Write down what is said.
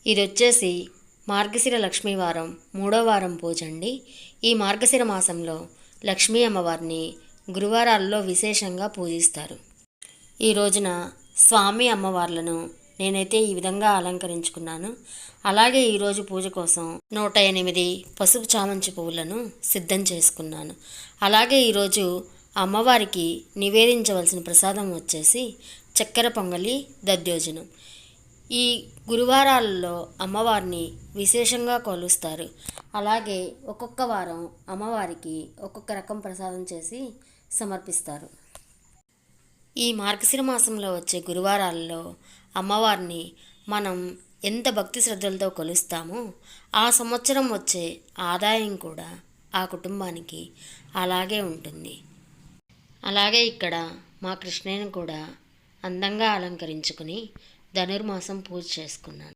ఇది వచ్చేసి మార్గశిర లక్ష్మీ వారం 3వ వారం పూజ అండి. ఈ మార్గశిర మాసంలో లక్ష్మీ అమ్మవారిని గురువారాల్లో విశేషంగా పూజిస్తారు. ఈ రోజున స్వామి అమ్మవార్లను నేనైతే ఈ విధంగా అలంకరించుకున్నాను. అలాగే ఈరోజు పూజ కోసం 108 పసుపు చామంతి పువ్వులను సిద్ధం చేసుకున్నాను. అలాగే ఈరోజు అమ్మవారికి నివేదించవలసిన ప్రసాదం వచ్చేసి చక్కెర పొంగలి, దధ్యోజనం. ఈ గురువారాలలో అమ్మవారిని విశేషంగా కొలుస్తారు. అలాగే ఒక్కొక్క వారం అమ్మవారికి ఒక్కొక్క రకం ప్రసాదం చేసి సమర్పిస్తారు. ఈ మార్గశిర మాసంలో వచ్చే గురువారాలలో అమ్మవారిని మనం ఎంత భక్తి శ్రద్ధలతో కొలుస్తామో ఆ సంవత్సరం వచ్చే ఆదాయం కూడా ఆ కుటుంబానికి అలాగే ఉంటుంది. అలాగే ఇక్కడ మా కృష్ణయ్యను కూడా అందంగా అలంకరించుకుని ధనుర్మాసం పూజ చేసుకున్నాను.